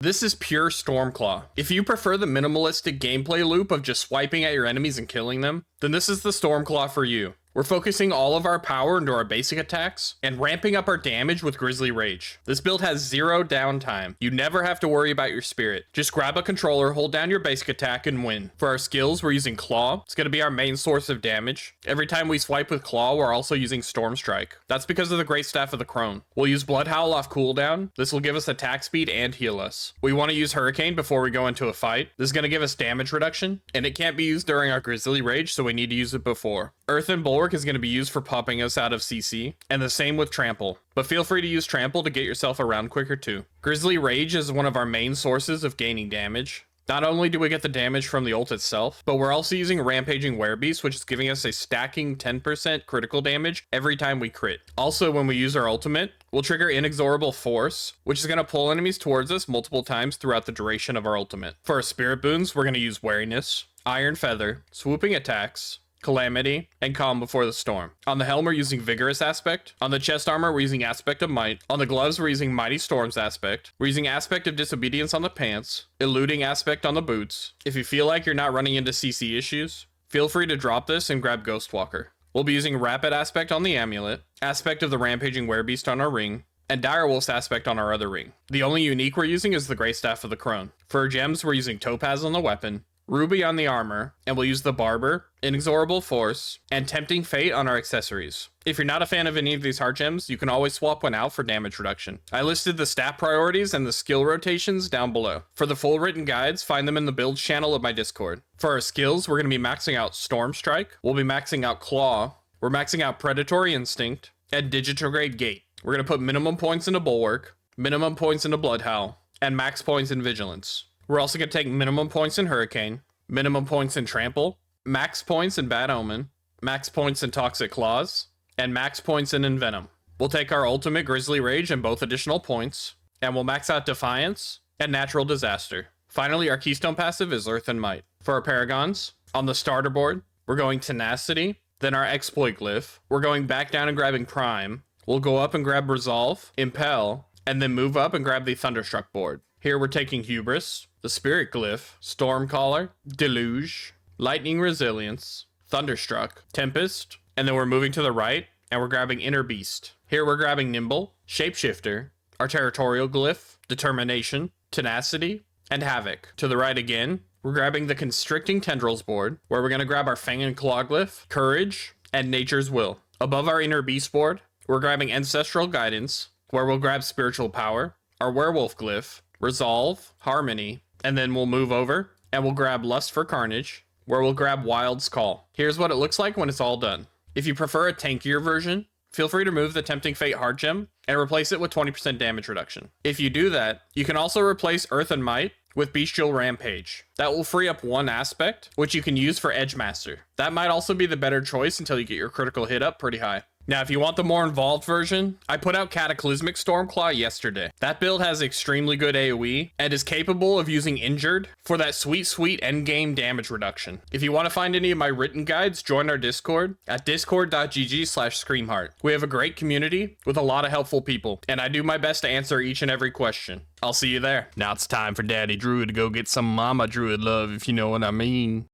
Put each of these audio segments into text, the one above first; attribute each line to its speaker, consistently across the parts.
Speaker 1: This is pure Stormclaw. If you prefer the minimalistic gameplay loop of just swiping at your enemies and killing them, then this is the Stormclaw for you. We're focusing all of our power into our basic attacks and ramping up our damage with Grizzly Rage. This build has zero downtime. You never have to worry about your spirit. Just grab a controller, hold down your basic attack, and win. For our skills, we're using Claw. It's going to be our main source of damage. Every time we swipe with Claw, we're also using Storm Strike. That's because of the Great Staff of the Crone. We'll use Blood Howl off cooldown. This will give us attack speed and heal us. We want to use Hurricane before we go into a fight. This is going to give us damage reduction, and it can't be used during our Grizzly Rage, so we need to use it before. Earth and Bulwark is going to be used for popping us out of CC, and the same with Trample. But feel free to use Trample to get yourself around quicker too. Grizzly Rage is one of our main sources of gaining damage. Not only do we get the damage from the ult itself, but we're also using Rampaging Werebeast, which is giving us a stacking 10% critical damage every time we crit. Also, when we use our ultimate, we'll trigger Inexorable Force, which is going to pull enemies towards us multiple times throughout the duration of our ultimate. For our Spirit Boons, we're going to use Wariness, Iron Feather, Swooping Attacks, Calamity, and Calm Before the Storm. On the helm, we're using Vigorous Aspect. On the chest armor, we're using Aspect of Might. On the gloves, we're using Mighty Storms Aspect. We're using Aspect of Disobedience on the pants, Eluding Aspect on the boots. If you feel like you're not running into CC issues, feel free to drop this and grab Ghostwalker. We'll be using Rapid Aspect on the amulet, Aspect of the Rampaging Werebeast on our ring, and Direwolf's Aspect on our other ring. The only unique we're using is the Great Staff of the Crone. For our gems, we're using Topaz on the weapon, Ruby on the armor, and we'll use the Barber, Inexorable Force, and Tempting Fate on our accessories. If you're not a fan of any of these heart gems, you can always swap one out for damage reduction. I listed the stat priorities and the skill rotations down below. For the full written guides, find them in the builds channel of my Discord. For our skills, we're going to be maxing out Storm Strike, we'll be maxing out Claw, we're maxing out Predatory Instinct, and Digitigrade Gate. We're going to put minimum points into Bulwark, minimum points into Blood Howl, and max points in Vigilance. We're also going to take minimum points in Hurricane, minimum points in Trample, max points in Bad Omen, max points in Toxic Claws, and max points in Envenom. We'll take our ultimate Grizzly Rage and both additional points, and we'll max out Defiance and Natural Disaster. Finally, our Keystone passive is Earth and Might. For our Paragons, on the starter board, we're going Tenacity, then our Exploit Glyph. We're going back down and grabbing Prime. We'll go up and grab Resolve, Impel, and then move up and grab the Thunderstruck board. Here we're taking Hubris, the Spirit Glyph, Stormcaller, Deluge, Lightning Resilience, Thunderstruck, Tempest, and then we're moving to the right and we're grabbing Inner Beast. Here we're grabbing Nimble, Shapeshifter, our Territorial Glyph, Determination, Tenacity, and Havoc. To the right again, we're grabbing the Constricting Tendrils board, where we're going to grab our Fang and Claw Glyph, Courage, and Nature's Will. Above our Inner Beast board, we're grabbing Ancestral Guidance, where we'll grab Spiritual Power, our Werewolf Glyph, Resolve, Harmony, and then we'll move over and we'll grab Lust for Carnage, where we'll grab Wild's Call. Here's what it looks like when it's all done. If you prefer a tankier version, feel free to move the Tempting Fate Heart Gem and replace it with 20% damage reduction. If you do that, you can also replace Earth and Might with Bestial Rampage. That will free up one aspect, which you can use for Edge Master. That might also be the better choice until you get your critical hit up pretty high. Now, if you want the more involved version, I put out Cataclysmic Stormclaw yesterday. That build has extremely good AoE and is capable of using Injured for that sweet endgame damage reduction. If you want to find any of my written guides, join our Discord at discord.gg/screamheart. We have a great community with a lot of helpful people, and I do my best to answer each and every question. I'll see you there. Now it's time for Daddy Druid to go get some Mama Druid love, if you know what I mean.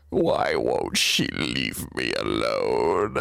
Speaker 1: Why won't she leave me alone?